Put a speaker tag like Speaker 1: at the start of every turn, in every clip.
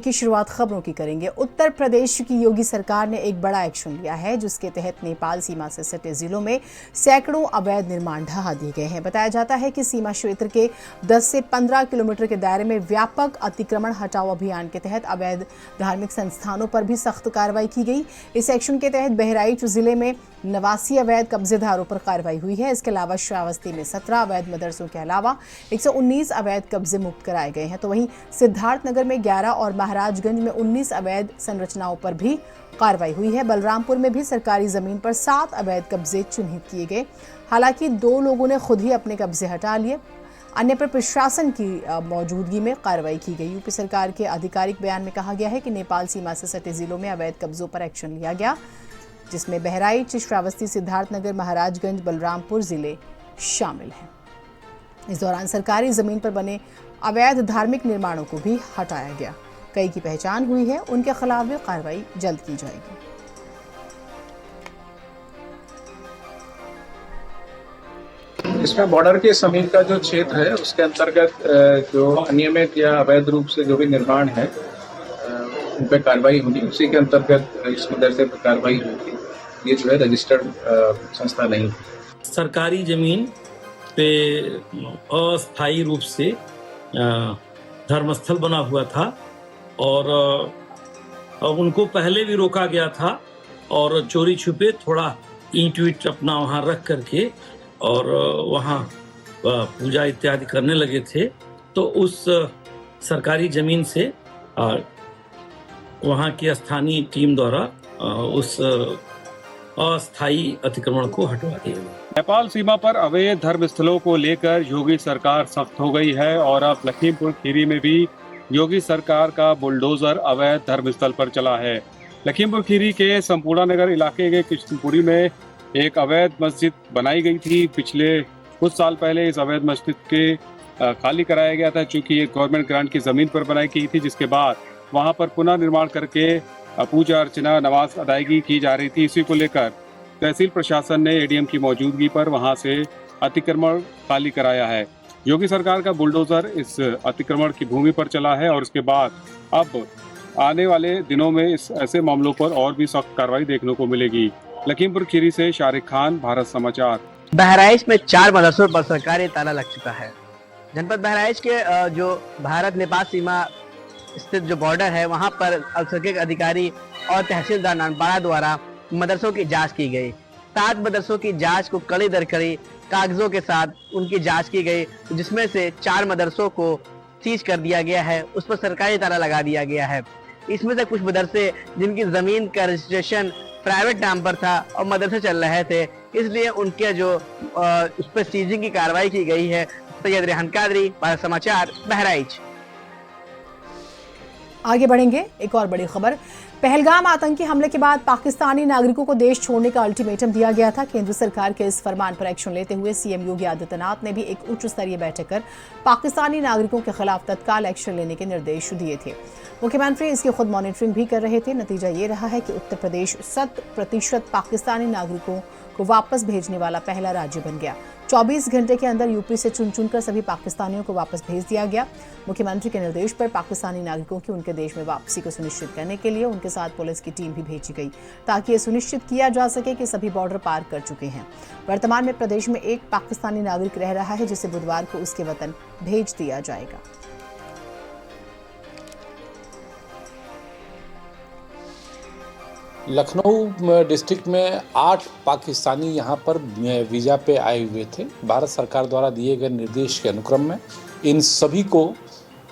Speaker 1: की शुरुआत खबरों की करेंगे। उत्तर प्रदेश की योगी सरकार ने एक बड़ा एक्शन लिया है, जिसके तहत नेपाल सीमा से सटे जिलों में सैकड़ों अवैध निर्माण ढहा दिए गए हैं। बताया जाता है कि सीमा क्षेत्र के 10 से 15 किलोमीटर के दायरे में व्यापक अतिक्रमण हटाओ अभियान के तहत अवैध धार्मिक संस्थानों पर भी सख्त कार्रवाई की गई। इस एक्शन के तहत बहराइच जिले में 89 अवैध कब्जेदारों पर कार्रवाई हुई है। इसके अलावा श्रावस्ती में 17 अवैध मदरसों के अलावा 119 अवैध कब्जे मुक्त कराए गए हैं। तो वहीं सिद्धार्थनगर में 11 और महाराजगंज में 19 अवैध संरचनाओं पर भी कार्रवाई हुई है। बलरामपुर में भी सरकारी जमीन पर 7 अवैध कब्जे चिन्हित किए गए। हालांकि 2 लोगों ने खुद ही अपने कब्जे हटा लिए, अन्य पर प्रशासन की मौजूदगी में कार्रवाई की गई। यूपी सरकार के आधिकारिक बयान में कहा गया है कि नेपाल सीमा से सटे जिलों में अवैध कब्जों पर एक्शन लिया गया, जिसमें बहराइच, श्रावस्ती, सिद्धार्थनगर, महाराजगंज, बलरामपुर जिले शामिल हैं। इस दौरान सरकारी जमीन पर बने अवैध धार्मिक निर्माणों को भी हटाया गया। कई की पहचान हुई है, उनके खिलाफ भी कार्रवाई जल्द की जाएगी।
Speaker 2: इसमें बॉर्डर के समीप का जो क्षेत्र है उसके अंतर्गत जो अनियमित या अवैध रूप से जो भी निर्माण है उन पर कार्रवाई होगी। उसी के अंतर्गत इस मदर से कार्रवाई होगी। ये जो है रजिस्टर्ड संस्था नहीं है।
Speaker 3: सरकारी जमीन पे अस्थायी रूप से धर्मस्थल बना हुआ था और उनको पहले भी रोका गया था और चोरी छुपे थोड़ा ईंट वीट अपना वहाँ रख करके और वहाँ पूजा इत्यादि करने लगे थे। तो उस सरकारी जमीन से वहाँ की स्थानीय टीम द्वारा उस अस्थायी अतिक्रमण को हटवा दिया।
Speaker 4: नेपाल सीमा पर अवैध धर्मस्थलों को लेकर योगी सरकार सख्त हो गई है और अब लखीमपुर खीरी में भी योगी सरकार का बुलडोजर अवैध धर्मस्थल पर चला है। लखीमपुर खीरी के संपूर्णा नगर इलाके के कृष्णपुरी में एक अवैध मस्जिद बनाई गई थी। पिछले कुछ साल पहले इस अवैध मस्जिद के खाली कराया गया था, चूंकि ये गवर्नमेंट ग्रांट की जमीन पर बनाई गई थी, जिसके बाद वहां पर पुनः निर्माण करके पूजा अर्चना नमाज अदायगी की जा रही थी। इसी को लेकर तहसील प्रशासन ने एडीएम की मौजूदगी पर वहां से अतिक्रमण खाली कराया है। योगी सरकार का बुलडोजर इस अतिक्रमण की भूमि पर चला है और उसके बाद अब आने वाले दिनों में इस ऐसे मामलों पर और भी सख्त कार्रवाई देखने को मिलेगी। लखीमपुर खीरी से शारिक खान, भारत समाचार।
Speaker 5: बहराइच में 4 मदरसों पर सरकारी ताला लग चुका है। जनपद बहराइच के जो भारत नेपाल सीमा स्थित जो बॉर्डर है, वहां पर अल्पसंख्यक अधिकारी और तहसीलदार नानपाड़ा द्वारा मदरसों की जांच की गई। 7 मदरसों की जांच को कड़ी दर कड़ी कागजों के साथ उनकी जांच की गई, जिसमें से 4 मदरसों को सीज कर दिया गया है, उस पर सरकारी ताला लगा दिया गया है। इसमें से कुछ मदरसे जिनकी जमीन का रजिस्ट्रेशन प्राइवेट नाम पर था और मदरसे चल रहे थे, इसलिए उनके जो उस पर सीजिंग की कार्रवाई की गई है। सैयद रेहान कादरी, भारत समाचार, बहराइच।
Speaker 1: आगे बढ़ेंगे, एक और बड़ी खबर। पहलगाम आतंकी हमले के बाद पाकिस्तानी नागरिकों को देश छोड़ने का अल्टीमेटम दिया गया था। केंद्र सरकार के इस फरमान पर एक्शन लेते हुए सीएम योगी आदित्यनाथ ने भी एक उच्च स्तरीय बैठक कर पाकिस्तानी नागरिकों के खिलाफ तत्काल एक्शन लेने के निर्देश दिए थे। मुख्यमंत्री इसकी खुद मॉनिटरिंग भी कर रहे थे। नतीजा ये रहा है कि उत्तर प्रदेश 100% पाकिस्तानी नागरिकों को वापस भेजने वाला पहला राज्य बन गया। 24 घंटे के अंदर यूपी से चुनकर सभी पाकिस्तानियों को वापस भेज दिया गया। मुख्यमंत्री के निर्देश पर पाकिस्तानी नागरिकों की उनके देश में वापसी को सुनिश्चित करने के लिए उनके साथ पुलिस की टीम भी भेजी गई, ताकि ये सुनिश्चित किया जा सके कि सभी बॉर्डर पार कर चुके हैं। वर्तमान में प्रदेश में एक पाकिस्तानी नागरिक रह रहा है, जिसे बुधवार को उसके वतन भेज दिया जाएगा।
Speaker 6: लखनऊ डिस्ट्रिक्ट में 8 पाकिस्तानी यहाँ पर वीज़ा पे आए हुए थे। भारत सरकार द्वारा दिए गए निर्देश के अनुक्रम में इन सभी को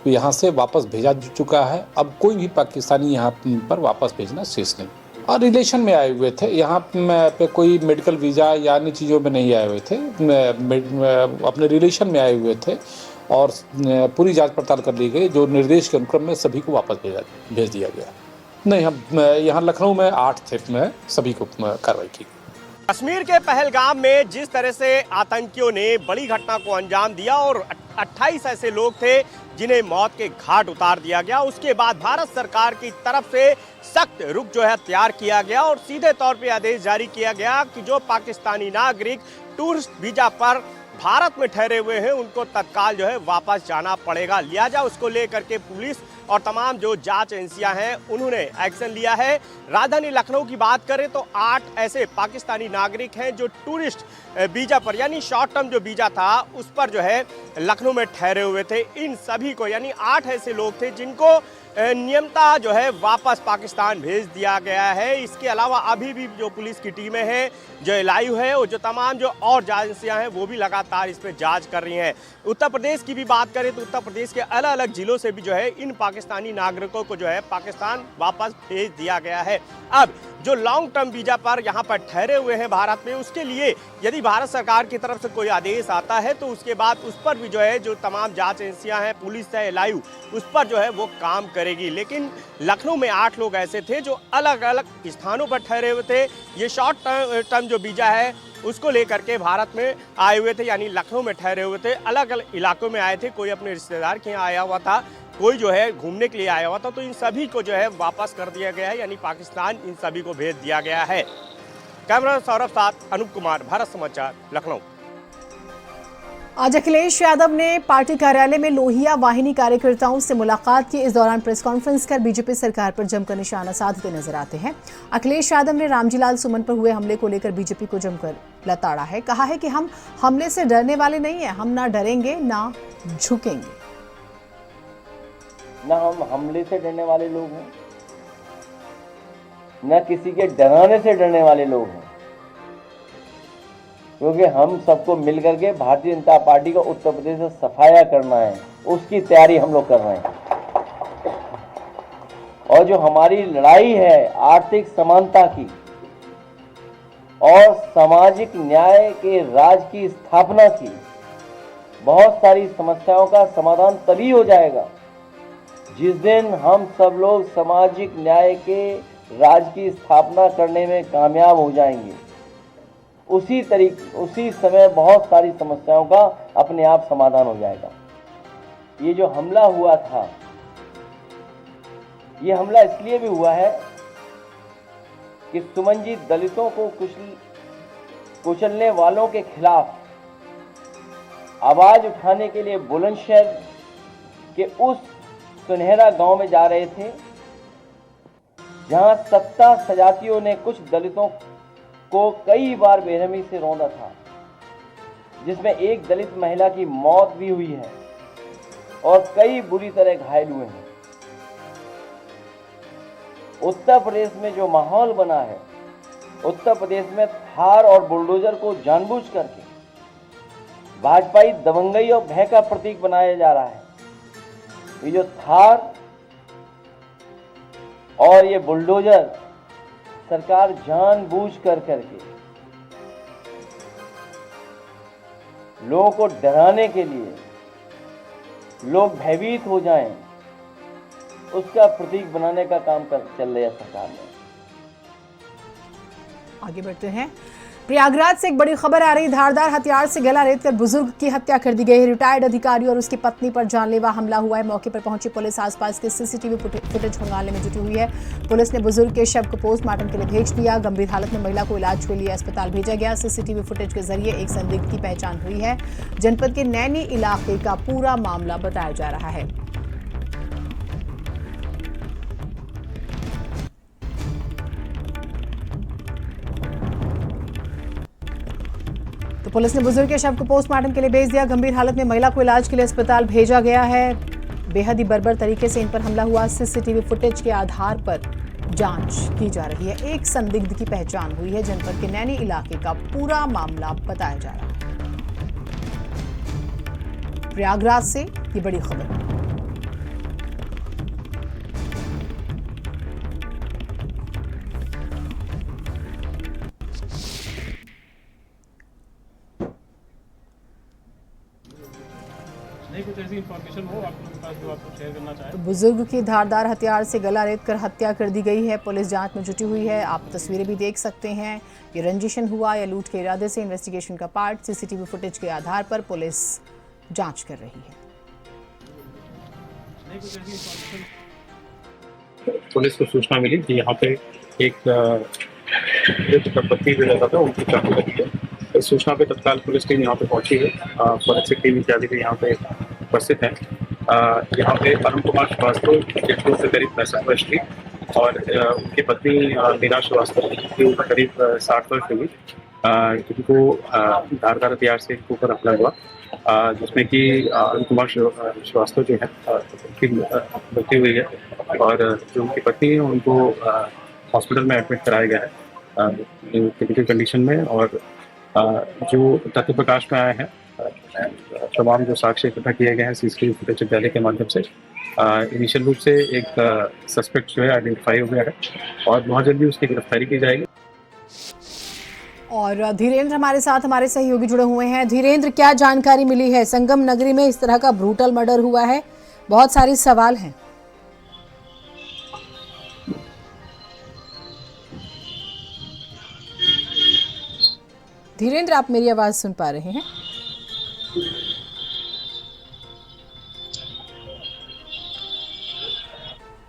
Speaker 6: यहाँ से वापस भेजा चुका है। अब कोई भी पाकिस्तानी यहाँ पर वापस भेजना शेष नहीं। और रिलेशन में आए हुए थे, यहाँ पे कोई मेडिकल वीज़ा या अन्य चीज़ों में नहीं आए हुए थे, अपने रिलेशन में आए हुए थे और पूरी जाँच पड़ताल कर ली गई। जो निर्देश के अनुक्रम में सभी को वापस भेज दिया गया। नहीं, हम यहाँ लखनऊ में 8 थे, में सभी को कार्रवाई की।
Speaker 7: कश्मीर के पहलगाम में जिस तरह से आतंकियों ने बड़ी घटना को अंजाम दिया और 28 ऐसे लोग थे जिन्हें मौत के घाट उतार दिया गया, उसके बाद भारत सरकार की तरफ से सख्त रुख जो है तैयार किया गया और सीधे तौर पे आदेश जारी किया गया कि जो पाकिस्तानी नागरिक टूरिस्ट वीजा पर भारत में ठहरे हुए हैं उनको तत्काल जो है वापस जाना पड़ेगा। लिहाजा उसको लेकर के पुलिस और तमाम जो जांच एजेंसियां हैं उन्होंने एक्शन लिया है। राजधानी लखनऊ की बात करें तो 8 ऐसे पाकिस्तानी नागरिक हैं जो टूरिस्ट वीजा पर यानी शॉर्ट टर्म जो वीजा था उस पर जो है लखनऊ में ठहरे हुए थे। इन सभी को यानी 8 ऐसे लोग थे जिनको नियमतः जो है वापस पाकिस्तान भेज दिया गया है। इसके अलावा अभी भी जो पुलिस की टीमें हैं, जो लाइव है और जो तमाम जो और जांच एजेंसियां हैं वो भी लगातार इस पर जांच कर रही हैं। उत्तर प्रदेश की भी बात करें तो उत्तर प्रदेश के अलग अलग जिलों से भी जो है इन पाकिस्तानी नागरिकों को जो है पाकिस्तान वापस भेज दिया गया है। अब जो लॉन्ग टर्म वीजा पर यहाँ पर ठहरे हुए हैं भारत में, उसके लिए यदि भारत सरकार की तरफ से कोई आदेश आता है तो उसके बाद उस पर भी जो है जो तमाम जांच एजेंसियां हैं, पुलिस है, लाइव, उस पर जो है वो काम करेगी। लेकिन लखनऊ में 8 लोग ऐसे थे जो अलग अलग स्थानों पर ठहरे हुए थे। ये शॉर्ट टर्म जो वीजा है उसको लेकर के भारत में आए हुए थे, यानी लखनऊ में ठहरे हुए थे, अलग अलग इलाकों में आए थे। कोई अपने रिश्तेदार के यहाँ आया हुआ था, कोई जो है घूमने के लिए आया हुआ था। तो इन सभी को जो है वापस कर दिया गया है, यानी पाकिस्तान इन सभी को भेज दिया गया है। कैमरा सौरभ साथ अनूप कुमार, भारत समाचार, लखनऊ।
Speaker 1: आज अखिलेश यादव ने पार्टी कार्यालय में लोहिया वाहिनी कार्यकर्ताओं से मुलाकात की। इस दौरान प्रेस कॉन्फ्रेंस कर बीजेपी सरकार पर जमकर निशाना साधते नजर आते हैं। अखिलेश यादव ने रामजी लाल सुमन पर हुए हमले को लेकर बीजेपी को जमकर लताड़ा है। कहा है कि हम हमले से डरने वाले नहीं हैं, हम ना डरेंगे ना झुकेंगे।
Speaker 8: न हम हमले से डरने वाले लोग हैं, न किसी के डराने से डरने वाले लोग हैं, क्योंकि हम सबको मिलकर के भारतीय जनता पार्टी को उत्तर प्रदेश से सफाया करना है, उसकी तैयारी हम लोग कर रहे हैं। और जो हमारी लड़ाई है आर्थिक समानता की और सामाजिक न्याय के राज की स्थापना की, बहुत सारी समस्याओं का समाधान तभी हो जाएगा जिस दिन हम सब लोग सामाजिक न्याय के राज की स्थापना करने में कामयाब हो जाएंगे। उसी समय बहुत सारी समस्याओं का अपने आप समाधान हो जाएगा। ये जो हमला हुआ था, ये हमला इसलिए भी हुआ है कि सुमन जी दलितों को कुचलने वालों के खिलाफ आवाज उठाने के लिए बुलंदशहर के उस सुनहरा गांव में जा रहे थे, जहां सत्ता सजातियों ने कुछ दलितों को कई बार बेरहमी से रौंदा था, जिसमें एक दलित महिला की मौत भी हुई है और कई बुरी तरह घायल हुए हैं। उत्तर प्रदेश में जो माहौल बना है, उत्तर प्रदेश में थार और बुलडोजर को जानबूझ करके भाजपाई दबंगई और भय का प्रतीक बनाया जा रहा है। ये जो थार और ये बुलडोजर सरकार जानबूझ करके लोगों को डराने के लिए, लोग भयभीत हो जाएं, उसका प्रतीक बनाने का काम चल रहा है सरकार ने।
Speaker 1: आगे बढ़ते हैं। प्रयागराज से एक बड़ी खबर आ रही। धारदार हथियार से गला रेतकर बुजुर्ग की हत्या कर दी गई है। रिटायर्ड अधिकारी और उसकी पत्नी पर जानलेवा हमला हुआ है। मौके पर पहुंची पुलिस आसपास के सीसीटीवी फुटेज खंगालने में जुटी हुई है। पुलिस ने बुजुर्ग के शव को पोस्टमार्टम के लिए भेज दिया। गंभीर हालत में महिला को इलाज के लिए अस्पताल भेजा गया। सीसीटीवी फुटेज के जरिए एक संदिग्ध की पहचान हुई है। जनपद के नैनी इलाके का पूरा मामला बताया जा रहा है। तो पुलिस ने बुजुर्ग के शव को पोस्टमार्टम के लिए भेज दिया। गंभीर हालत में महिला को इलाज के लिए अस्पताल भेजा गया है। बेहद ही बर्बर तरीके से इन पर हमला हुआ। सीसीटीवी फुटेज के आधार पर जांच की जा रही है। एक संदिग्ध की पहचान हुई है। जनपद के नैनी इलाके का पूरा मामला बताया जा रहा है। प्रयागराज से ये बड़ी खबर।
Speaker 9: कुछ ऐसी इंफॉर्मेशन हो आप लोगों के पास जो आपको शेयर करना चाहें?
Speaker 1: तो बुजुर्ग की धारदार हथियार से गला रेतकर हत्या कर दी गई है। पुलिस जांच में जुटी हुई है। आप तस्वीरें भी देख सकते हैं। ये रंजिशन हुआ या लूट के इरादे से, इन्वेस्टिगेशन का पार्ट। सीसीटीवी फुटेज के आधार पर पुलिस जांच कर रही है।
Speaker 9: पुलिस को सूचना मिली कि यहाँ पे एक पति था, उनकी चाकू लगी है। इस सूचना पे तत्काल पुलिस टीम यहाँ पे पहुंची है। फॉरेंसिक टीम इत्यादि भी यहाँ पे उपस्थित है यहाँ पे अरुण कुमार श्रीवास्तव जिनको से करीब 65 वर्ष थी और उनकी पत्नी मीना श्रीवास्तव की उम्र करीब 60 वर्ष हुई, जिनको धारदार हथियार से ऊपर हमला हुआ, जिसमें कि अरुण कुमार श्रीवास्तव जो है उनकी मृत्यु हुई है और जो उनकी पत्नी है उनको हॉस्पिटल में एडमिट कराया गया है क्रिटिकल कंडीशन में। और जो तथ्य प्रकाश में आए हैं, तमाम जो साक्ष्य इकट्ठा किए गए हैं सीसीटीवी फुटेज डाले के माध्यम से, इनिशियल रूप से एक सस्पेक्ट जो है आइडेंटिफाई हो गया है और बहुत जल्दी उसकी गिरफ्तारी की जाएगी।
Speaker 1: और धीरेन्द्र हमारे साथ हमारे सहयोगी जुड़े हुए हैं। धीरेन्द्र, क्या जानकारी मिली है? संगम नगरी में इस तरह का ब्रूटल मर्डर हुआ है, बहुत सारे सवाल हैं। धीरेन्द्र, आप मेरी आवाज सुन पा रहे हैं?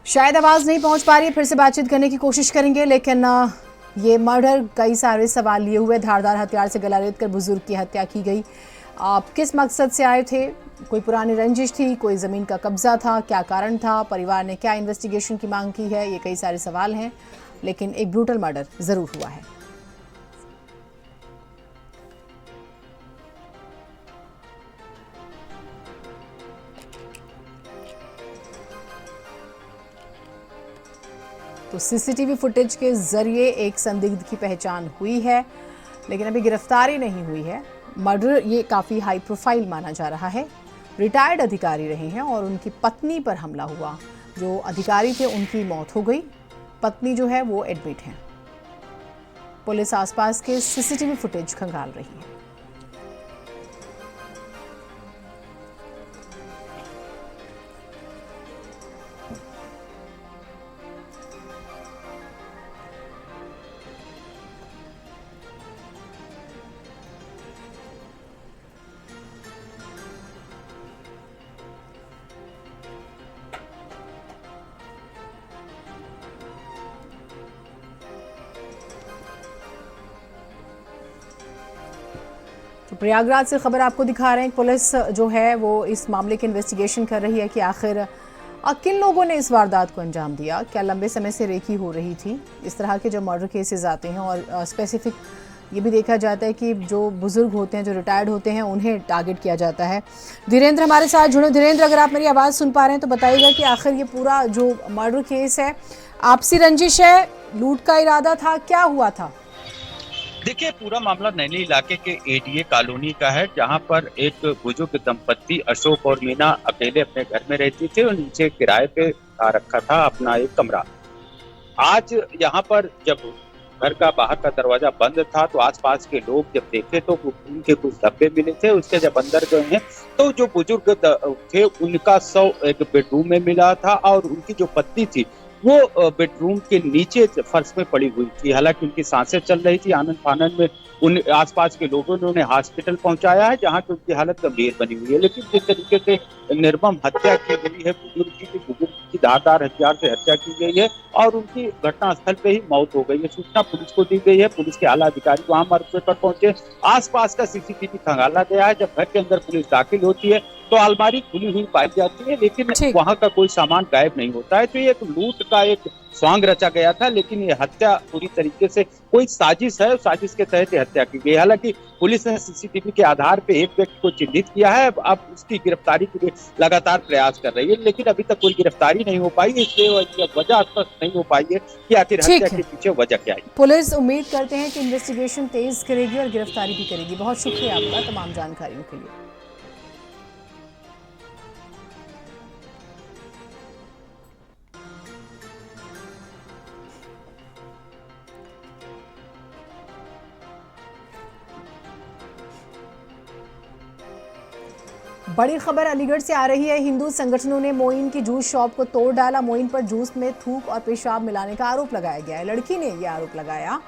Speaker 1: शायद आवाज नहीं पहुंच पा रही है, फिर से बातचीत करने की कोशिश करेंगे। लेकिन ये मर्डर कई सारे सवाल लिए हुए, धारदार हथियार से गला रेत कर बुजुर्ग की हत्या की गई। आप किस मकसद से आए थे? कोई पुरानी रंजिश थी? कोई ज़मीन का कब्जा था? क्या कारण था? परिवार ने क्या इन्वेस्टिगेशन की मांग की है? ये कई सारे सवाल हैं, लेकिन एक ब्रूटल मर्डर ज़रूर हुआ है। तो सीसीटीवी फुटेज के जरिए एक संदिग्ध की पहचान हुई है, लेकिन अभी गिरफ्तारी नहीं हुई है। मर्डर ये काफ़ी हाई प्रोफाइल माना जा रहा है। रिटायर्ड अधिकारी रहे हैं और उनकी पत्नी पर हमला हुआ। जो अधिकारी थे उनकी मौत हो गई, पत्नी जो है वो एडमिट है। पुलिस आसपास के सीसीटीवी फुटेज खंगाल रही है। तो प्रयागराज से खबर आपको दिखा रहे हैं। पुलिस जो है वो इस मामले की इन्वेस्टिगेशन कर रही है कि आखिर किन लोगों ने इस वारदात को अंजाम दिया। क्या लंबे समय से रेकी हो रही थी? इस तरह के जो मर्डर केसेस आते हैं और स्पेसिफिक ये भी देखा जाता है कि जो बुजुर्ग होते हैं, जो रिटायर्ड होते हैं, उन्हें टारगेट किया जाता है। धीरेन्द्र हमारे साथ जुड़े। धीरेन्द्र, अगर आप मेरी आवाज़ सुन पा रहे हैं तो बताइएगा कि आखिर ये पूरा जो मर्डर केस है, आपसी रंजिश है, लूट का इरादा था, क्या हुआ था?
Speaker 10: देखिए, पूरा मामला नैनी इलाके के एडीए कॉलोनी का है, जहां पर एक बुजुर्ग दंपत्ति अशोक और मीना अकेले अपने घर में रहती थी और नीचे किराए पे आ रखा था अपना एक कमरा। आज यहां पर जब घर का बाहर का दरवाजा बंद था तो आसपास के लोग जब देखे तो उनके कुछ डब्बे मिले थे। उसके जब अंदर गए हैं तो जो बुजुर्ग थे उनका शव एक बेडरूम में मिला था और उनकी जो पत्नी थी वो बेडरूम के नीचे फर्श में पड़ी हुई थी। हालांकि उनकी सांसें चल रही थी। आनंद फानन में उन आसपास के लोगों ने उन्हें हॉस्पिटल पहुंचाया है, जहां की उनकी हालत गंभीर बनी हुई है। लेकिन जिस तरीके से निर्मम हत्या की गई है, बुजुर्ग की धारदार हथियार से हत्या की गई है और उनकी घटनास्थल पे ही मौत हो गई है। सूचना पुलिस को दी गई है। पुलिस के आला अधिकारी वहां मौके पर पहुंचे। आसपास का सीसीटीवी खंगाला गया है। जब घर के अंदर पुलिस दाखिल होती है तो अलमारी खुली हुई पाई जाती है, लेकिन वहां का कोई सामान गायब नहीं होता है। तो ये एक लूट का एक स्वांग रचा गया था, लेकिन ये हत्या पूरी तरीके से कोई साजिश है, साजिश के तहत हत्या की गई। हालांकि पुलिस ने सीसीटीवी के आधार पे एक व्यक्ति को चिन्हित किया है। अब उसकी गिरफ्तारी के लिए लगातार प्रयास कर रही है, लेकिन अभी तक कोई गिरफ्तारी नहीं हो पाई। इसलिए वजह स्पष्ट नहीं हो पाई है कि आखिर हत्या के पीछे वजह क्या है।
Speaker 1: पुलिस उम्मीद करते हैं कि इन्वेस्टिगेशन तेज करेगी और गिरफ्तारी भी करेगी। बहुत शुक्रिया आपका तमाम जानकारियों के लिए। बड़ी खबर अलीगढ़ से आ रही है। हिंदू संगठनों ने मोइन की जूस शॉप को तोड़ डाला। मोइन पर जूस में थूक और पेशाब मिलाने का आरोप लगाया गया है। लड़की ने यह आरोप लगाया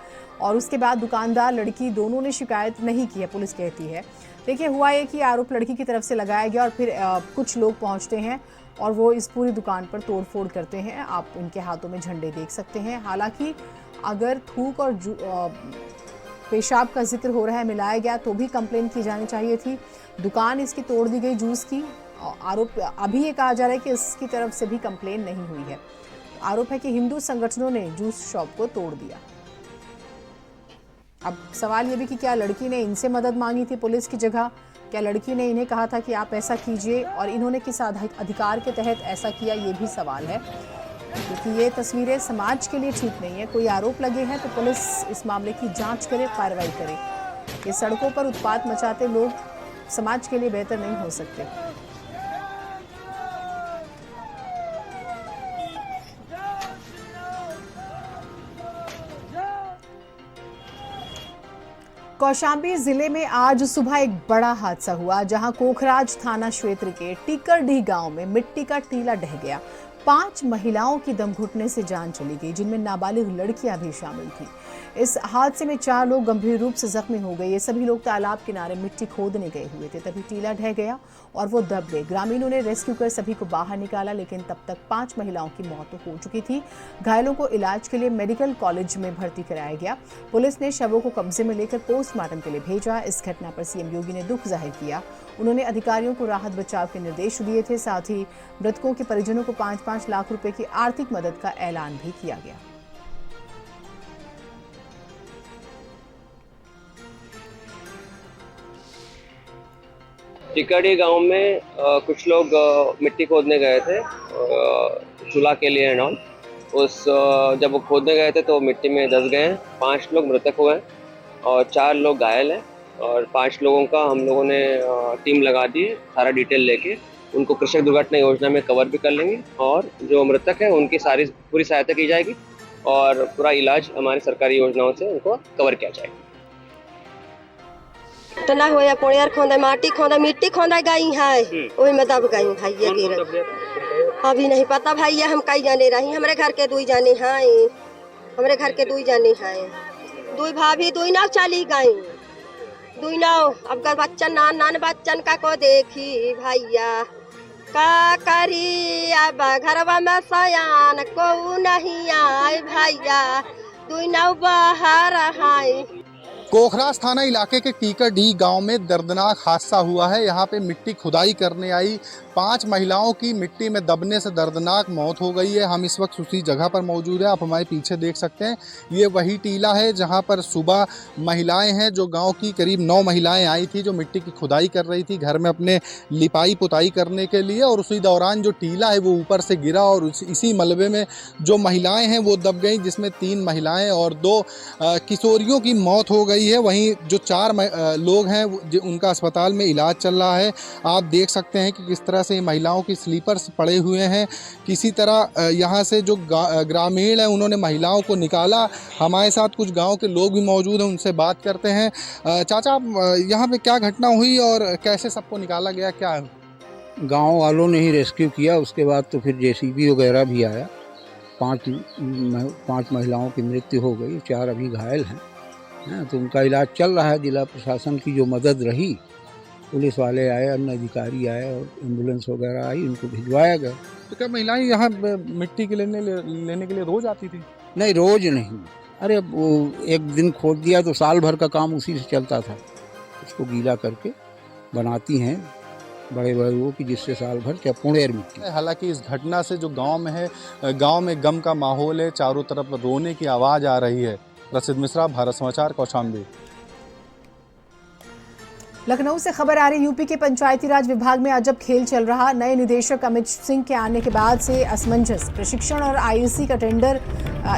Speaker 1: और उसके बाद दुकानदार, लड़की दोनों ने शिकायत नहीं की है, पुलिस कहती है। देखिए, हुआ ये कि आरोप लड़की की तरफ से लगाया गया और फिर कुछ लोग पहुंचते हैं और वो इस पूरी दुकान पर तोड़फोड़ करते हैं। आप इनके हाथों में झंडे देख सकते हैं। हालांकि अगर थूक और पेशाब का जिक्र हो रहा है, मिलाया गया, तो भी कंप्लेन की जानी चाहिए थी। दुकान इसकी तोड़ दी गई जूस की आरोप अभी ये कहा जा रहा है कि इसकी तरफ से भी कंप्लेन नहीं हुई है। आरोप है कि हिंदू संगठनों ने जूस शॉप को तोड़ दिया। अब सवाल ये भी कि क्या लड़की ने इनसे मदद मांगी थी पुलिस की जगह? क्या लड़की ने इन्हें कहा था कि आप ऐसा कीजिए और इन्होंने किस अधिकार के तहत ऐसा किया, ये भी सवाल है, क्योंकि ये तस्वीरें समाज के लिए ठीक नहीं है। कोई आरोप लगे हैं तो पुलिस इस मामले की जांच करे, कार्रवाई करे। ये सड़कों पर उत्पात मचाते लोग समाज के लिए बेहतर नहीं हो सकते। कौशाम्बी जिले में आज सुबह एक बड़ा हादसा हुआ, जहां कोखराज थाना क्षेत्र के टीकरडीह गांव में मिट्टी का टीला ढह गया। 5 महिलाओं की दम घुटने से जान चली गई, जिनमें नाबालिग लड़कियां भी शामिल थी। इस हादसे में 4 लोग गंभीर रूप से जख्मी हो गए। ये सभी लोग तालाब किनारे मिट्टी खोदने गए हुए थे, तभी टीला ढह गया और वो दब गए। ग्रामीणों ने रेस्क्यू कर सभी को बाहर निकाला, लेकिन तब तक 5 महिलाओं की मौत हो चुकी थी। घायलों को इलाज के लिए मेडिकल कॉलेज में भर्ती कराया गया। पुलिस ने शवों को कब्जे में लेकर पोस्टमार्टम के लिए भेजा। इस घटना पर सीएम योगी ने दुख जाहिर किया। उन्होंने अधिकारियों को राहत बचाव के निर्देश दिए थे। साथ ही मृतकों के परिजनों को 5-5 लाख रुपए की आर्थिक मदद का ऐलान भी किया गया।
Speaker 11: टिकड़ी गांव में कुछ लोग मिट्टी खोदने गए थे चूल्हा के लिए एंड ऑल। जब वो खोदने गए थे तो मिट्टी में दस गए हैं। 5 लोग मृतक हुए हैं और 4 लोग घायल हैं और 5 लोगों का हम लोगों ने टीम लगा दी है। सारा डिटेल लेके उनको कृषक दुर्घटना योजना में कवर भी कर लेंगे और जो मृतक है उनकी पूरी सहायता की जाएगी और पूरा इलाज हमारी सरकारी योजनाओं से उनको कवर किया जाएगा।
Speaker 12: तो ना होया पोड़ियार खोंदा माटी खोंदा मिट्टी खोंदा गई है, वही में दब गई भाई। ये गिर अभी नहीं पता भाई, ये हम कई जाने रही। हमारे घर के 2 जाने हैं, हमारे घर के 2 जाने हैं। 2 भाभी 2 नाव चली गई, 2 नाव। अब बच्चन नान बच्चन का को देखी भैया का करी। अब घरवा में सयान को नहीं आए भैया, 2 नाव बाहर है।
Speaker 13: कोखराज थाना इलाके के टीकरडीह गांव में दर्दनाक हादसा हुआ है। यहाँ पे मिट्टी खुदाई करने आई 5 महिलाओं की मिट्टी में दबने से दर्दनाक मौत हो गई है। हम इस वक्त उसी जगह पर मौजूद हैं, आप हमारे पीछे देख सकते हैं। ये वही टीला है जहाँ पर सुबह महिलाएं हैं, जो गांव की करीब 9 महिलाएं आई थी, जो मिट्टी की खुदाई कर रही थी घर में अपने लिपाई पुताई करने के लिए। और उसी दौरान जो टीला है वो ऊपर से गिरा और इसी मलबे में जो महिलाएँ हैं वो दब गई, जिसमें 3 महिलाएँ और 2 किशोरियों की मौत हो गई है। वहीं जो 4 लोग हैं उनका अस्पताल में इलाज चल रहा है। आप देख सकते हैं कि किस तरह से महिलाओं की स्लीपर्स पड़े हुए हैं। किसी तरह यहाँ से जो ग्रामीण है उन्होंने महिलाओं को निकाला। हमारे साथ कुछ गांव के लोग भी मौजूद हैं, उनसे बात करते हैं। चाचा, यहाँ पे क्या घटना हुई और कैसे सबको निकाला गया, क्या है?
Speaker 14: गांव वालों ने ही रेस्क्यू किया, उसके बाद तो फिर जेसीबी वगैरह भी आया। 5 महिलाओं की मृत्यु हो गई, 4 अभी घायल हैं। तो उनका इलाज चल रहा है। जिला प्रशासन की जो मदद रही, पुलिस वाले आए, अन्य अधिकारी आए और एम्बुलेंस वगैरह आई, उनको भिजवाया गया।
Speaker 13: तो क्या महिलाएं यहाँ मिट्टी के लेने के लिए रोज आती थी?
Speaker 14: नहीं, रोज नहीं। अरे वो एक दिन खोद दिया तो साल भर का काम उसी से चलता था। उसको गीला करके बनाती हैं बड़े बड़े वो कि जिससे साल भर क्या पुणेर मिट्टी।
Speaker 13: हालांकि इस घटना से जो गांव में है, गांव में गम का माहौल है, चारों तरफ रोने की आवाज़ आ रही है। रसिद मिश्रा, भारत समाचार, कौशाम्बी।
Speaker 1: लखनऊ से खबर आ रही, यूपी के पंचायती राज विभाग में अजब खेल चल रहा। नए निदेशक अमित सिंह के आने के बाद से असमंजस, प्रशिक्षण और आईएसी का टेंडर,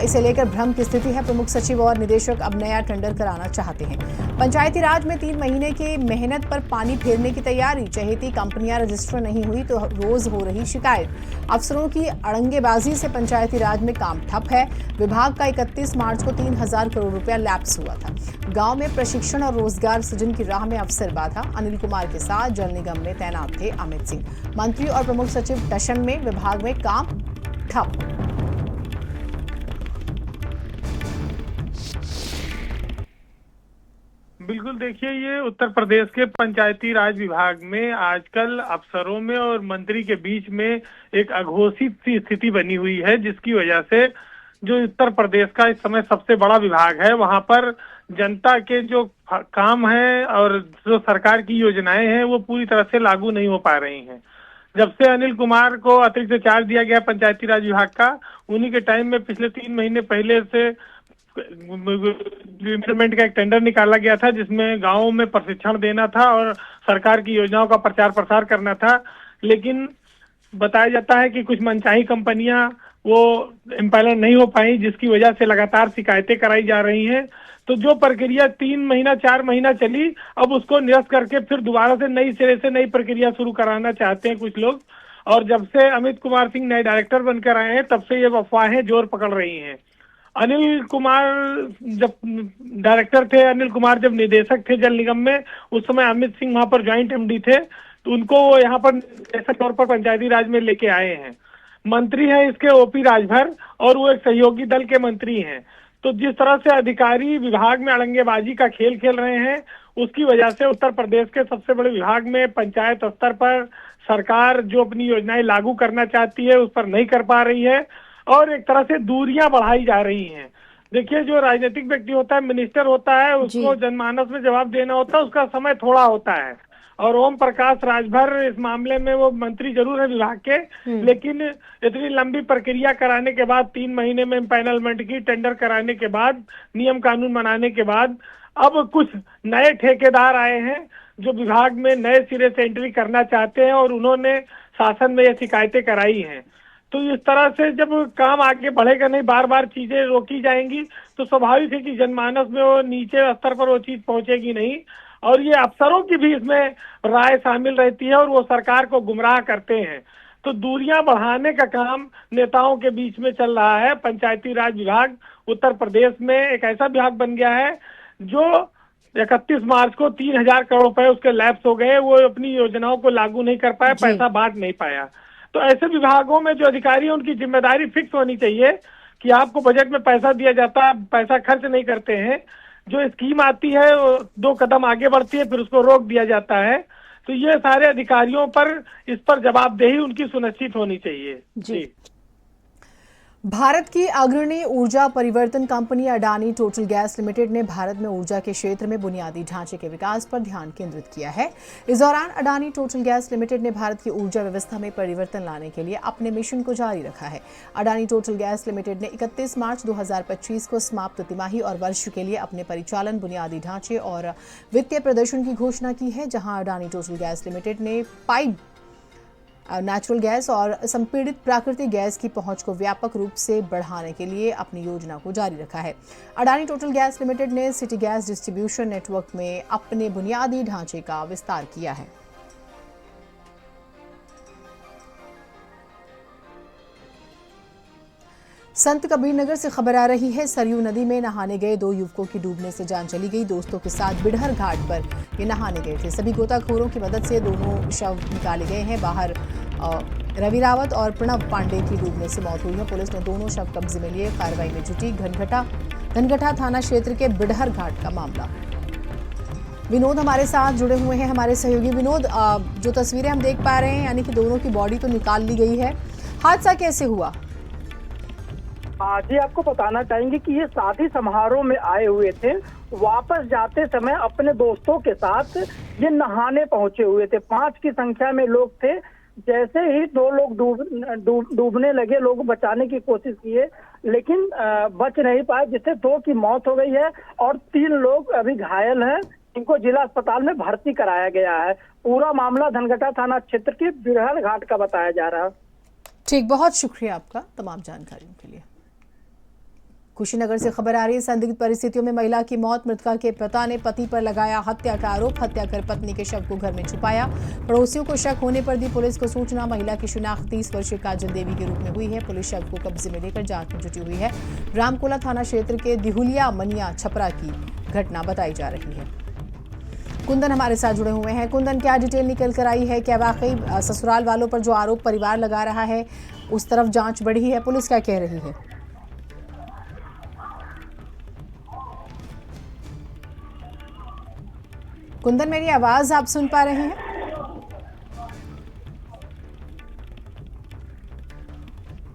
Speaker 1: इसे लेकर भ्रम की स्थिति है। प्रमुख सचिव और निदेशक अब नया टेंडर कराना चाहते हैं। पंचायती राज में 3 महीने की मेहनत पर पानी फेरने की तैयारी। चहेती कंपनियां रजिस्टर नहीं हुई तो रोज हो रही शिकायत। अफसरों की अड़ंगेबाजी से पंचायती राज में काम ठप है। विभाग का 31 मार्च को 3000 करोड़ रुपया लैप्स हुआ था। गांव में प्रशिक्षण और रोजगार सृजन की राह में अफसर बाधा। अनिल कुमार के साथ जल निगम में तैनात थे अमित सिंह। मंत्री और प्रमुख सचिव टशन में विभाग में काम ठप।
Speaker 15: बिल्कुल, देखिए, ये उत्तर प्रदेश के पंचायती राज विभाग में आजकल अफसरों में और मंत्री के बीच में एक अघोषित सी स्थिति बनी हुई है, जिसकी वजह से जो उत्तर प्रदेश का इस समय सबसे बड़ा विभाग है, वहां पर जनता के जो काम है और जो सरकार की योजनाएं हैं वो पूरी तरह से लागू नहीं हो पा रही हैं। जब से अनिल कुमार को अतिरिक्त चार्ज दिया गया पंचायती राज विभाग का, उन्हीं के टाइम में पिछले 3 महीने पहले से इम्प्लीमेंट का एक टेंडर निकाला गया था, जिसमें गाँवों में प्रशिक्षण देना था और सरकार की योजनाओं का प्रचार प्रसार करना था। लेकिन बताया जाता है कि कुछ मनचाही कंपनियां वो एम्पायर नहीं हो पाई, जिसकी वजह से लगातार शिकायतें कराई जा रही हैं। तो जो प्रक्रिया 3 महीना 4 महीना चली, अब उसको निरस्त करके फिर दोबारा से नई सिरे से नई प्रक्रिया शुरू कराना चाहते हैं कुछ लोग। और जब से अमित कुमार सिंह नए डायरेक्टर बनकर आए हैं, तब से ये अफवाहें जोर पकड़ रही हैं। अनिल कुमार जब डायरेक्टर थे, अनिल कुमार जब निदेशक थे जल निगम में, उस समय अमित सिंह वहां पर ज्वाइंट एमडी थे, तो उनको वो यहाँ पर निदेशक तौर पर पंचायती राज में लेके आए हैं। मंत्री हैं इसके ओपी राजभर, और वो एक सहयोगी दल के मंत्री हैं। तो जिस तरह से अधिकारी विभाग में अड़ंगेबाजी का खेल खेल रहे हैं, उसकी वजह से उत्तर प्रदेश के सबसे बड़े विभाग में पंचायत स्तर पर सरकार जो अपनी योजनाएं लागू करना चाहती है उस पर नहीं कर पा रही है, और एक तरह से दूरियां बढ़ाई जा रही हैं। देखिए, जो राजनीतिक व्यक्ति होता है, मिनिस्टर होता है, उसको जनमानस में जवाब देना होता है, उसका समय थोड़ा होता है। और ओम प्रकाश राजभर इस मामले में वो मंत्री जरूर है विभाग के, लेकिन इतनी लंबी प्रक्रिया कराने के बाद, 3 महीने में पैनलमेंट की, टेंडर कराने के बाद, नियम कानून बनाने के बाद, अब कुछ नए ठेकेदार आए हैं जो विभाग में नए सिरे से एंट्री करना चाहते हैं, और उन्होंने शासन में ये शिकायतें कराई हैं। तो इस तरह से जब काम आगे बढ़ेगा नहीं, बार बार चीजें रोकी जाएंगी, तो स्वाभाविक है कि जनमानस में वो नीचे स्तर पर वो चीज पहुंचेगी नहीं। और ये अफसरों की भी इसमें राय शामिल रहती है, और वो सरकार को गुमराह करते हैं। तो दूरियां बढ़ाने का काम नेताओं के बीच में चल रहा है। पंचायती राज विभाग उत्तर प्रदेश में एक ऐसा विभाग बन गया है जो 31 मार्च को 3000 करोड़ रुपए उसके लैप्स हो गए, वो अपनी योजनाओं को लागू नहीं कर पाया, पैसा बांट नहीं पाया। तो ऐसे विभागों में जो अधिकारी हैं, उनकी जिम्मेदारी फिक्स होनी चाहिए कि आपको बजट में पैसा दिया जाता है, पैसा खर्च नहीं करते हैं। जो स्कीम आती है वो 2 कदम आगे बढ़ती है, फिर उसको रोक दिया जाता है। तो ये सारे अधिकारियों पर इस पर जवाबदेही उनकी सुनिश्चित होनी चाहिए। जी।
Speaker 1: भारत की अग्रणी ऊर्जा परिवर्तन company Adani total gas limited ने भारत में ऊर्जा के क्षेत्र में बुनियादी ढांचे के विकास पर ध्यान केंद्रित किया है। इस दौरान अडानी टोटल गैस लिमिटेड ने भारत की ऊर्जा व्यवस्था में परिवर्तन लाने के लिए अपने मिशन को जारी रखा है। अडानी टोटल गैस लिमिटेड ने 31 मार्च 2025 को समाप्त तिमाही और वर्ष के लिए अपने परिचालन, बुनियादी ढांचे और वित्तीय प्रदर्शन की घोषणा की है, जहां अडानी टोटल गैस लिमिटेड ने पाइप नेचुरल गैस और संपीड़ित प्राकृतिक गैस की पहुंच को व्यापक रूप से बढ़ाने के लिए अपनी योजना को जारी रखा है। अडानी टोटल गैस लिमिटेड ने सिटी गैस डिस्ट्रीब्यूशन नेटवर्क में अपने बुनियादी ढांचे का विस्तार किया है। संत कबीर नगर से खबर आ रही है, सरयू नदी में नहाने गए 2 युवकों की डूबने से जान चली गई। दोस्तों के साथ बिडहर घाट पर ये नहाने गए थे। सभी गोताखोरों की मदद से दोनों शव निकाले गए हैं बाहर। रवि रावत और प्रणव पांडे की डूबने से मौत हुई है। पुलिस ने दोनों शव कब्जे में लिए कार्रवाई में जुटी। घनघटा थाना क्षेत्र के बिडहर घाट का मामला। विनोद हमारे साथ जुड़े हुए हैं, हमारे सहयोगी। विनोद, जो तस्वीरें हम देख पा रहे हैं, यानी कि दोनों की बॉडी तो निकाल ली गई है, हादसा कैसे हुआ?
Speaker 16: जी, आपको बताना चाहेंगे कि ये शादी समारोह में आए हुए थे। वापस जाते समय अपने दोस्तों के साथ ये नहाने पहुंचे हुए थे। 5 की संख्या में लोग थे। जैसे ही 2 लोग डूबने लगे, लोग बचाने की कोशिश किए, लेकिन बच नहीं पाए, जिससे 2 की मौत हो गई है और 3 लोग अभी घायल हैं। इनको जिला अस्पताल में भर्ती कराया गया है। पूरा मामला धनघटा थाना क्षेत्र के बिरहल घाट का बताया जा रहा है।
Speaker 1: ठीक, बहुत शुक्रिया आपका तमाम जानकारियों के लिए। कुशीनगर से खबर आ रही है, संदिग्ध परिस्थितियों में महिला की मौत। मृतका के पिता ने पति पर लगाया हत्या का आरोप। हत्या कर पत्नी के शव को घर में छुपाया। पड़ोसियों को शक होने पर दी पुलिस को सूचना। महिला की शिनाख्त 30 वर्षीय काजल देवी के रूप में हुई है। पुलिस शव को कब्जे में लेकर जांच में जुटी हुई है। रामकोला थाना क्षेत्र के दिहुलिया मनिया छपरा की घटना बताई जा रही है। कुंदन हमारे साथ जुड़े हुए हैं। कुंदन, क्या डिटेल निकल कर आई है? क्या वाकई ससुराल वालों पर जो आरोप परिवार लगा रहा है उस तरफ जांच बढ़ी है? पुलिस क्या कह रही है? कुंदन, मेरी आवाज आप सुन पा रहे हैं?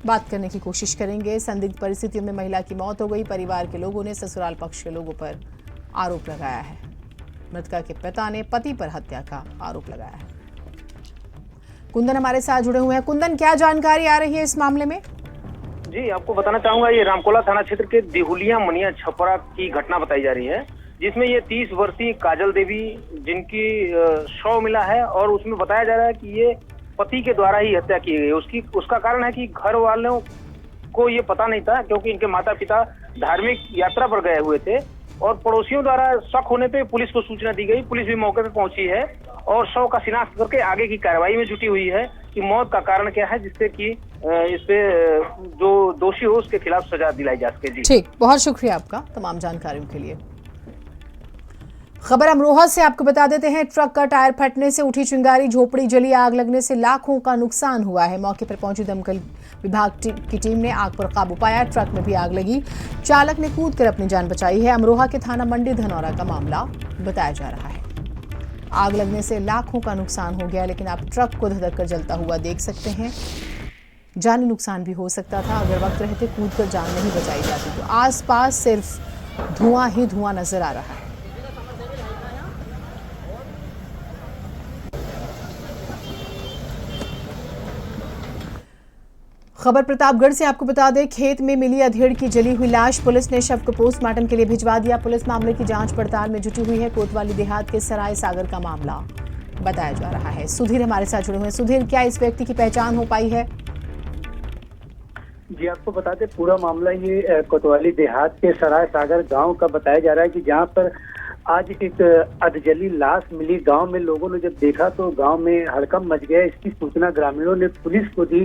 Speaker 1: बात करने की कोशिश करेंगे। संदिग्ध परिस्थितियों में महिला की मौत हो गई। परिवार के लोगों ने ससुराल पक्ष के लोगों पर आरोप लगाया है। मृतका के पिता ने पति पर हत्या का आरोप लगाया है। कुंदन हमारे साथ जुड़े हुए हैं। कुंदन, क्या जानकारी आ रही है इस मामले में?
Speaker 17: जी, आपको बताना चाहूंगा, ये रामकोला थाना क्षेत्र के दिहुलिया मनिया छपरा की घटना बताई जा रही है, जिसमें ये 30 वर्षीय काजल देवी, जिनकी शव मिला है और उसमें बताया जा रहा है कि ये पति के द्वारा ही हत्या की गई। उसका कारण है कि घर वालों को ये पता नहीं था, क्योंकि इनके माता पिता धार्मिक यात्रा पर गए हुए थे और पड़ोसियों द्वारा शक होने पे पुलिस को सूचना दी गई। पुलिस भी मौके पे पहुंची है और शव का शिनाख्त करके आगे की कार्रवाई में जुटी हुई है कि मौत का कारण क्या है, जिससे कि इस पे जो दोषी हो उसके खिलाफ सजा दिलाई जा सके। जी
Speaker 1: ठीक, बहुत शुक्रिया आपका तमाम जानकारियों के लिए। खबर अमरोहा से आपको बता देते हैं, ट्रक का टायर फटने से उठी चिंगारी, झोपड़ी जली, आग लगने से लाखों का नुकसान हुआ है। मौके पर पहुंची दमकल विभाग की टीम ने आग पर काबू पाया। ट्रक में भी आग लगी, चालक ने कूदकर अपनी जान बचाई है। अमरोहा के थाना मंडी धनौरा का मामला बताया जा रहा है। आग लगने से लाखों का नुकसान हो गया, लेकिन आप ट्रक को धधक कर जलता हुआ देख सकते हैं। जानी नुकसान भी हो सकता था अगर वक्त रहते कूदकर जान नहीं बचाई जाती तो। आसपास सिर्फ धुआं ही धुआं नजर आ रहा है। खबर प्रतापगढ़ से आपको बता दें, खेत में मिली अधेड़ की जली हुई लाश, पुलिस ने शव को पोस्टमार्टम के लिए भिजवा दिया। पुलिस मामले की जांच पड़ताल में जुटी हुई है। कोतवाली देहात के सराय सागर का मामला बताया जा रहा है। सुधीर हमारे साथ जुड़े हुए हैं। सुधीर, क्या इस व्यक्ति की पहचान हो पाई है?
Speaker 18: जी, आपको बता दें, पूरा मामला ये कोतवाली देहात के सराय सागर गांव का बताया जा रहा है कि जहां पर आज एक अधजली लाश मिली। गांव में लोगों ने जब देखा तो गांव में हड़कंप मच गया। इसकी सूचना ग्रामीणों ने पुलिस को दी।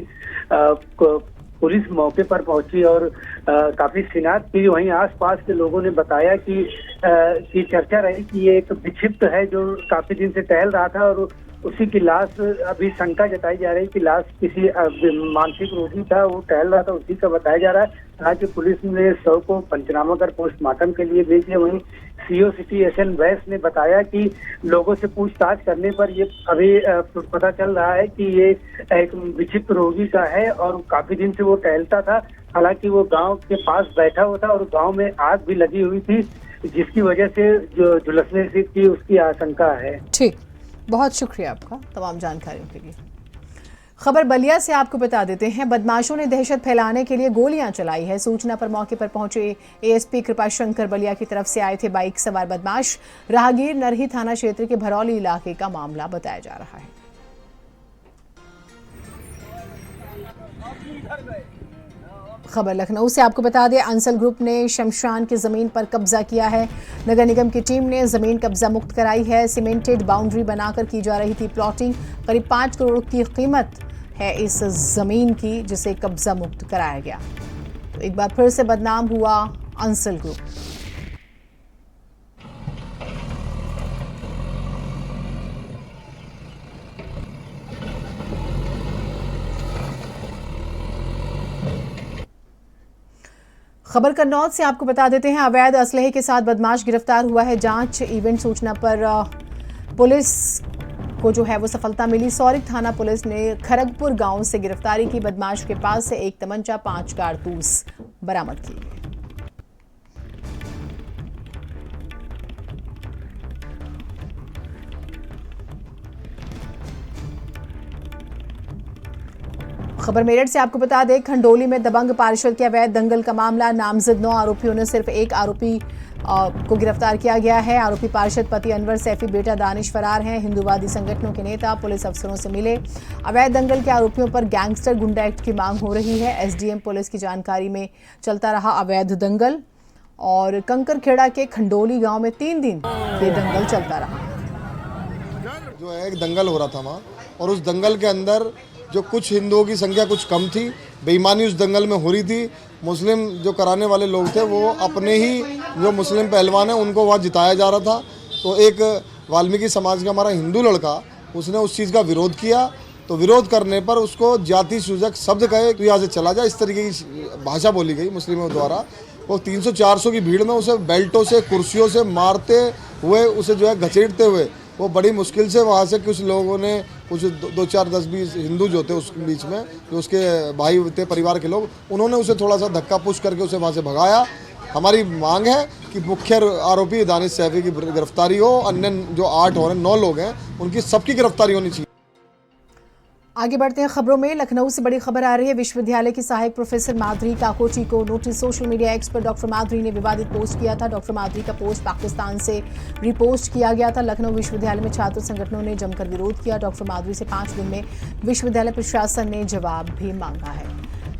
Speaker 18: पुलिस मौके पर पहुंची और काफी शिनाख्त की। वहीं आसपास के लोगों ने बताया कि चर्चा रही कि ये एक विक्षिप्त है जो काफी दिन से टहल रहा था और उसी की लाश, अभी शंका जताई जा रही कि लाश किसी मानसिक रोगी था, वो टहल रहा था, उसी का बताया जा रहा है। हालांकि पुलिस ने शव को पंचनामा कर पोस्टमार्टम के लिए भेज दिया। वहीं सीओ सिटी SN वैस ने बताया कि लोगों से पूछताछ करने पर ये अभी पता चल रहा है कि ये एक विक्षिप्त रोगी का है और काफी दिन से वो टहलता था। हालांकि वो गांव के पास बैठा हुआ था और गांव में आग भी लगी हुई थी, जिसकी वजह से जो झुलसने से की उसकी आशंका है।
Speaker 1: ठीक, बहुत शुक्रिया आपका तमाम जानकारियों के लिए। खबर बलिया से आपको बता देते हैं, बदमाशों ने दहशत फैलाने के लिए गोलियां चलाई है। सूचना पर मौके पर पहुंचे ASP कृपाशंकर बलिया की तरफ से आए थे बाइक सवार बदमाश। राहगीर नरही थाना क्षेत्र के भरौली इलाके का मामला बताया जा रहा है। खबर लखनऊ से आपको बता दें, अंसल ग्रुप ने शमशान की जमीन पर कब्जा किया है। नगर निगम की टीम ने जमीन कब्जा मुक्त कराई है। सीमेंटेड बाउंड्री बनाकर की जा रही थी प्लॉटिंग। करीब 5 करोड़ की कीमत है इस जमीन की, जिसे कब्जा मुक्त कराया गया। तो एक बार फिर से बदनाम हुआ अंसल ग्रुप। खबर कन्नौज से आपको बता देते हैं, अवैध असलहे के साथ बदमाश गिरफ्तार हुआ है। जांच इवेंट सूचना पर पुलिस को जो है वो सफलता मिली। सौरिक थाना पुलिस ने खरगपुर गांव से गिरफ्तारी की। बदमाश के पास से एक तमंचा, 5 कारतूस बरामद किए। खबर मेरठ से आपको बता दें, खंडोली में दबंग पार्षद के अवैध दंगल का मामला। नामजद 9 आरोपियों ने सिर्फ एक आरोपी को गिरफ्तार किया गया है। आरोपी पार्षद पति अनवर सैफी, बेटा दानिश फरार हैं। हिंदूवादी संगठनों के नेता पुलिस अफसरों से मिले। अवैध दंगल के आरोपियों पर गैंगस्टर गुंडा एक्ट की मांग हो रही है। SDM पुलिस की जानकारी में चलता रहा अवैध दंगल और कंकरखेड़ा के खंडोली गांव में 3 दिन ये दंगल चलता रहा।
Speaker 19: जो है एक दंगल हो रहा था वहाँ, और उस दंगल के अंदर जो कुछ हिंदुओं की संख्या कुछ कम थी, बेईमानी उस दंगल में हो रही थी। मुस्लिम जो कराने वाले लोग थे वो अपने ही जो मुस्लिम पहलवान हैं उनको वहाँ जिताया जा रहा था। तो एक वाल्मीकि समाज का हमारा हिंदू लड़का, उसने उस चीज़ का विरोध किया। तो विरोध करने पर उसको जाति सूचक शब्द कहे तो यहाँ से चला जा, इस तरीके की भाषा बोली गई मुस्लिमों द्वारा। वो 300-400 की भीड़ में उसे बेल्टों से, कुर्सियों से मारते हुए, उसे जो है घसीटते हुए, वो बड़ी मुश्किल से वहाँ से कुछ लोगों ने, कुछ 2-4-10-20 हिंदू जो थे उस बीच में, जो उसके भाई थे परिवार के लोग, उन्होंने उसे थोड़ा सा धक्का पुश करके उसे वहाँ से भगाया। हमारी मांग है कि मुख्य आरोपी दानिश सैफी की गिरफ्तारी हो। अन्य जो 8 और 9 लोग हैं उनकी सबकी गिरफ्तारी होनी चाहिए।
Speaker 1: आगे बढ़ते हैं खबरों में। लखनऊ से बड़ी खबर आ रही है। विश्वविद्यालय की सहायक प्रोफेसर माधुरी काकोटी को नोटिस। सोशल मीडिया एक्स पर डॉक्टर माधुरी ने विवादित पोस्ट किया था। डॉक्टर माधुरी का पोस्ट पाकिस्तान से रिपोस्ट किया गया था। लखनऊ विश्वविद्यालय में छात्र संगठनों ने जमकर विरोध किया। डॉक्टर माधुरी से 5 दिन में विश्वविद्यालय प्रशासन ने जवाब भी मांगा है।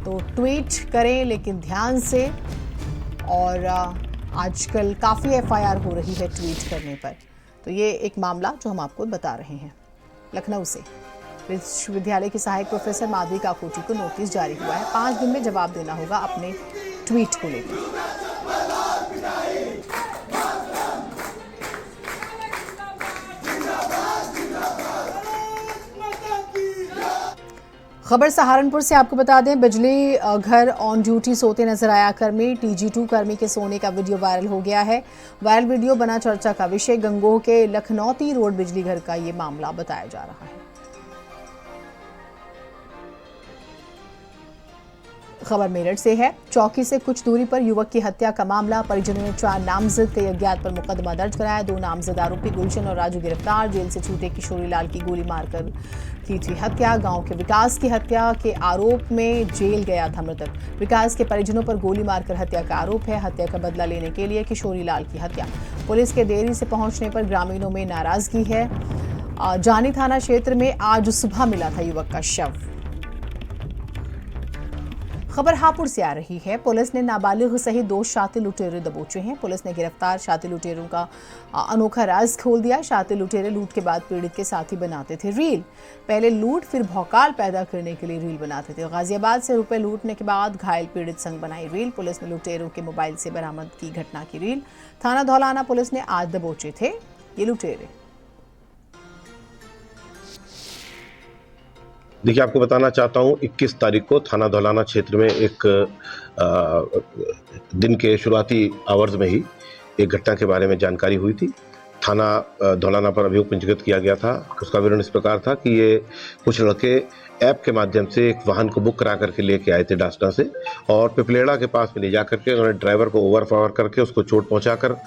Speaker 1: तो ट्वीट करें लेकिन ध्यान से। और आजकल काफ़ी FIR हो रही है ट्वीट करने पर। तो ये एक मामला जो हम आपको बता रहे हैं। लखनऊ से विश्वविद्यालय की सहायक प्रोफेसर माधुरी काकोटी को नोटिस जारी हुआ है। 5 दिन में जवाब देना होगा अपने ट्वीट को लेकर। खबर सहारनपुर से आपको बता दें, बिजली घर ऑन ड्यूटी सोते नजर आया कर्मी। TG2 कर्मी के सोने का वीडियो वायरल हो गया है। वायरल वीडियो बना चर्चा का विषय। गंगोह के लखनौती रोड बिजली घर का ये मामला बताया जा रहा है। खबर मेरठ से है। चौकी से कुछ दूरी पर युवक की हत्या का मामला। परिजनों ने 4 नामजद कई अज्ञात पर मुकदमा दर्ज कराया। 2 नामजद आरोपी गुलशन और राजू गिरफ्तार। जेल से छूटे किशोरी लाल की गोली मारकर की थी हत्या। गांव के विकास की हत्या के आरोप में जेल गया था मृतक। विकास के परिजनों पर गोली मारकर हत्या का आरोप है। हत्या का बदला लेने के लिए किशोरी लाल की हत्या। पुलिस के देरी से पहुंचने पर ग्रामीणों में नाराजगी है। जानी थाना क्षेत्र में आज सुबह मिला था युवक का शव। खबर हापुड़ से आ रही है। पुलिस ने नाबालिग सहित 2 शातिर लुटेरे दबोचे हैं। पुलिस ने गिरफ्तार शातिर लुटेरों का अनोखा राज खोल दिया। शातिर लुटेरे लूट के बाद पीड़ित के साथी बनाते थे रील। पहले लूट फिर भौकाल पैदा करने के लिए रील बनाते थे। गाजियाबाद से रुपए लूटने के बाद घायल पीड़ित संग बनाई रील। पुलिस ने लुटेरों के मोबाइल से बरामद की घटना की रील। थाना धौलाना पुलिस ने आज दबोचे थे ये लुटेरे।
Speaker 20: देखिए, आपको बताना चाहता हूँ 21 तारीख को थाना धौलाना क्षेत्र में एक दिन के शुरुआती आवर्स में ही एक घटना के बारे में जानकारी हुई थी। थाना धौलाना पर अभियोग पंजीकृत किया गया था। उसका विवरण इस प्रकार था कि ये कुछ लड़के ऐप के माध्यम से एक वाहन को बुक करा करके लेके आए थे डासना से और पिपलेड़ा के पास में ले जा करके उन्होंने ड्राइवर को ओवरपावर करके उसको चोट पहुँचाकर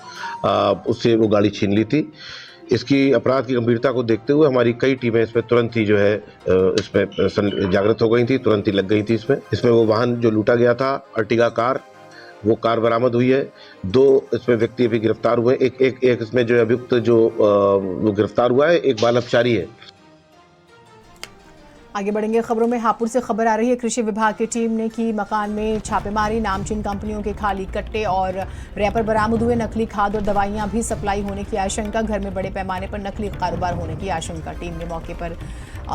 Speaker 20: उससे वो गाड़ी छीन ली थी। इसकी अपराध की गंभीरता को देखते हुए हमारी कई टीमें इसमें तुरंत ही जो है इसमें जागृत हो गई थी, तुरंत ही लग गई थी। इसमें वो वाहन जो लूटा गया था अर्टिगा कार, वो कार बरामद हुई है। 2 इसमें व्यक्ति अभी गिरफ्तार हुए। एक इसमें जो अभियुक्त जो वो गिरफ्तार हुआ है एक बाल अपचारी है।
Speaker 1: आगे बढ़ेंगे खबरों में। हापुड़ से खबर आ रही है। कृषि विभाग की टीम ने की मकान में छापेमारी। नामचीन कंपनियों के खाली कट्टे और रैपर बरामद हुए। नकली खाद और दवाइयां भी सप्लाई होने की आशंका। घर में बड़े पैमाने पर नकली कारोबार होने की आशंका। टीम ने मौके पर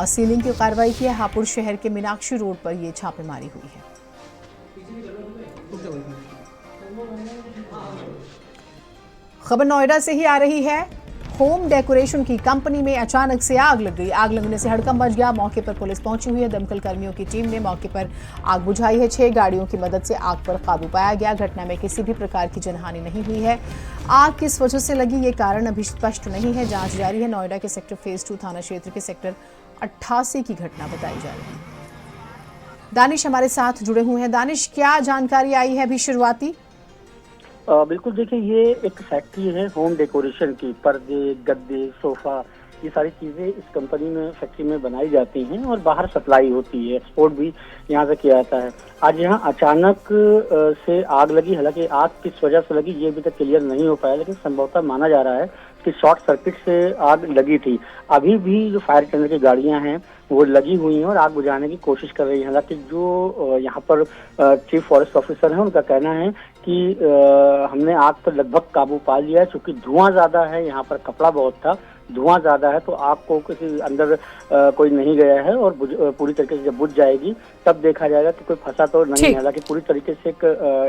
Speaker 1: सीलिंग की कार्रवाई की है। हापुड़ शहर के मीनाक्षी रोड पर यह छापेमारी हुई है। खबर नोएडा से ही आ रही है। होम डेकोरेशन की कंपनी में अचानक से आग लग गई। आग लगने से हड़कंप मच गया। मौके पर पुलिस पहुंची हुई है। दमकल कर्मियों की टीम ने मौके पर आग बुझाई है। 6 गाड़ियों की मदद से आग पर काबू पाया गया। घटना में किसी भी प्रकार की जनहानि नहीं हुई है। आग किस वजह से लगी ये कारण अभी स्पष्ट नहीं है। जांच जारी है। नोएडा के सेक्टर फेज 2 थाना क्षेत्र के सेक्टर 88 की घटना बताई जा रही है। दानिश हमारे साथ जुड़े हुए हैं। दानिश, क्या जानकारी आई है अभी शुरुआती?
Speaker 18: बिल्कुल, देखिए ये एक फैक्ट्री है होम डेकोरेशन की। पर्दे, गद्दे, सोफा, ये सारी चीजें इस कंपनी में फैक्ट्री में बनाई जाती हैं और बाहर सप्लाई होती है। एक्सपोर्ट भी यहाँ से किया जाता है। आज यहाँ अचानक से आग लगी। हालांकि आग किस वजह से लगी ये अभी तक क्लियर नहीं हो पाया, लेकिन संभवतः माना जा रहा है कि शॉर्ट सर्किट से आग लगी थी। अभी भी जो फायर टेंडर की गाड़ियां हैं वो लगी हुई हैं और आग बुझाने की कोशिश कर रही है। हालांकि जो यहाँ पर चीफ फॉरेस्ट ऑफिसर हैं उनका कहना है कि हमने आग पर लगभग काबू पा लिया है। चूंकि धुआं ज्यादा है, यहाँ पर कपड़ा बहुत था, धुआं ज्यादा है, तो आग को किसी अंदर कोई नहीं गया है और पूरी तरीके से जब बुझ जाएगी तब देखा जाएगा कि कोई फंसा तो नहीं है। हालांकि पूरी तरीके से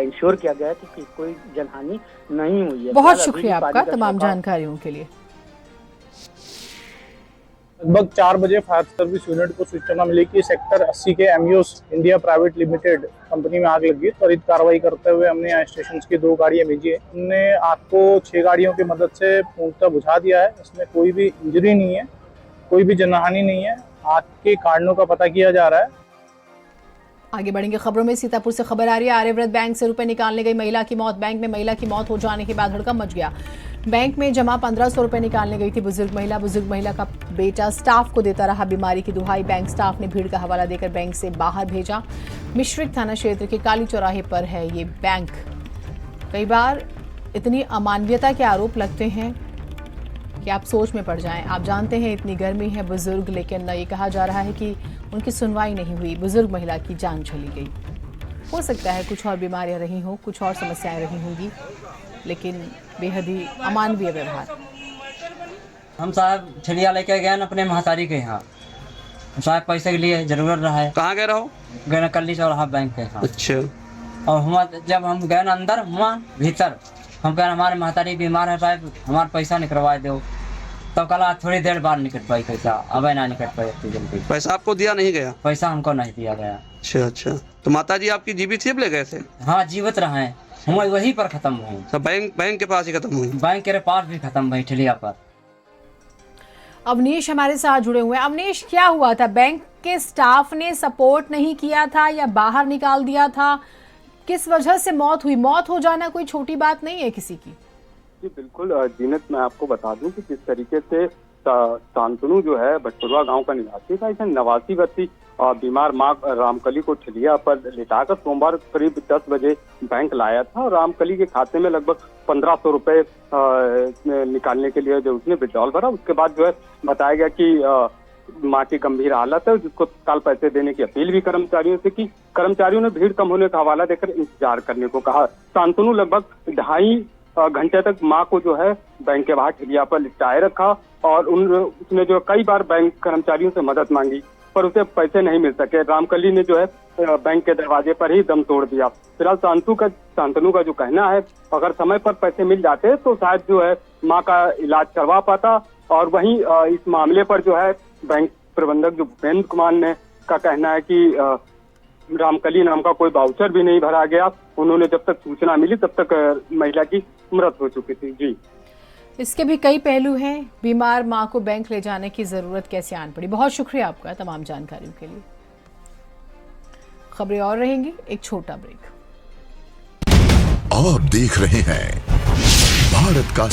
Speaker 18: इंश्योर किया गया है कि कोई जनहानि नहीं हुई है।
Speaker 1: बहुत शुक्रिया आपका तमाम जानकारियों के लिए।
Speaker 21: लगभग 4 बजे फायर सर्विस यूनिट को सूचना मिली कि सेक्टर 80 के एमयूएस इंडिया प्राइवेट लिमिटेड कंपनी में आग लगी। त्वरित कार्रवाई करते हुए हमने यहाँ स्टेशन की 2 गाड़ियां भेजी है। हमने आग को 6 गाड़ियों की मदद से पूर्णतः बुझा दिया है। इसमें कोई भी इंजरी नहीं है, कोई भी जनहानि नहीं है। आग के कारणों का पता किया जा रहा है।
Speaker 1: आगे बढ़ेंगे खबरों में। सीतापुर से खबर आ रही है। आर्यव्रत बैंक से रुपए निकालने गई महिला की मौत। बैंक में महिला की मौत हो जाने के बाद हड़कंप मच गया। बैंक में जमा 1500 रुपए निकालने गई थी बुजुर्ग महिला का बेटा स्टाफ को देता रहा बीमारी की दुहाई। बैंक स्टाफ ने भीड़ का हवाला देकर बैंक से बाहर भेजा। मिश्रिक थाना क्षेत्र के काली चौराहे पर है ये बैंक। कई बार इतनी अमानवीयता के आरोप लगते हैं कि आप सोच में पड़ जाएं। आप जानते हैं इतनी गर्मी है बुजुर्ग, लेकिन ये कहा जा रहा है कि उनकी सुनवाई नहीं हुई, बुजुर्ग महिला की जान चली गई। हो सकता है कुछ और बीमारियां रही हों, कुछ और समस्याएं रही होंगी, लेकिन बेहद ही अमानवीय व्यवहार।
Speaker 2: हम साहब छलिया लेके गए ना अपने महतारी के यहाँ, साहब पैसे के लिए जरूरत रहा है।
Speaker 22: कहाँ गए रहो?
Speaker 2: गए ना कल्ली चौराहा बैंक के यहाँ।
Speaker 22: अच्छा।
Speaker 2: और हम जब हम गए ना अंदर हुआ भीतर, हम कह हमारे महतारी बीमार है साहब, हमारा पैसा निकलवा दो। तब कल थोड़ी देर बाद निकल पाई पैसा, अब ना निकल पाई इतनी जल्दी।
Speaker 22: पैसा आपको दिया नहीं गया?
Speaker 2: पैसा हमको नहीं दिया गया।
Speaker 22: अच्छा अच्छा। तो माता जी आपकी जीवित थी, अब ले गए थे?
Speaker 2: हाँ जीवित रहे, हम वहीं पर खत्म हुई।
Speaker 22: तो बैंक के पास ही खत्म हुई?
Speaker 2: बैंक के पास भी खत्म हुई, ठिलिया पर।
Speaker 1: अवनीश हमारे साथ जुड़े हुए हैं। अवनीश, क्या हुआ था? बैंक के स्टाफ ने सपोर्ट नहीं किया था या बाहर निकाल दिया था? किस वजह से मौत हुई? मौत हो जाना कोई छोटी बात नहीं है किसी की।
Speaker 4: जी बिल्कुल जीनत, मैं आपको बता दूं कि किस तरीके से शांतनु जो है भटपुरवा गांव का निवासी था। इसे 89 वर्षीय बीमार मां रामकली को ठिलिया पर लिटाकर सोमवार करीब 10 बजे बैंक लाया था और रामकली के खाते में लगभग 1500 रुपए निकालने के लिए जो उसने विड्रॉल भरा। उसके बाद जो है बताया गया कि मां की गंभीर हालत है, जिसको तत्काल पैसे देने की अपील भी कर्मचारियों से की। कर्मचारियों ने भीड़ कम होने का हवाला देकर इंतजार करने को कहा। शांतनु लगभग 2.5 घंटे तक मां को जो है बैंक के बाहर ठिलिया पर लिटाए रखा और उसने जो कई बार बैंक कर्मचारियों से मदद मांगी, पर उसे पैसे नहीं मिल सके। रामकली ने जो है बैंक के दरवाजे पर ही दम तोड़ दिया। फिलहाल शांतनु का जो कहना है, अगर समय पर पैसे मिल जाते तो शायद जो है मां का इलाज करवा पाता। और वहीं इस मामले पर जो है बैंक प्रबंधक जो भूपेंद्र कुमार ने का कहना है कि रामकली नाम का कोई वाउचर भी नहीं भरा गया। उन्होंने जब तक सूचना मिली तब तक महिला की मृत्यु हो चुकी थी। जी,
Speaker 1: इसके भी कई पहलू हैं। बीमार मां को बैंक ले जाने की जरूरत कैसे आन पड़ी? बहुत शुक्रिया आपका तमाम जानकारियों के लिए। खबरें और रहेंगी, एक छोटा ब्रेक।
Speaker 23: आप देख रहे हैं भारत का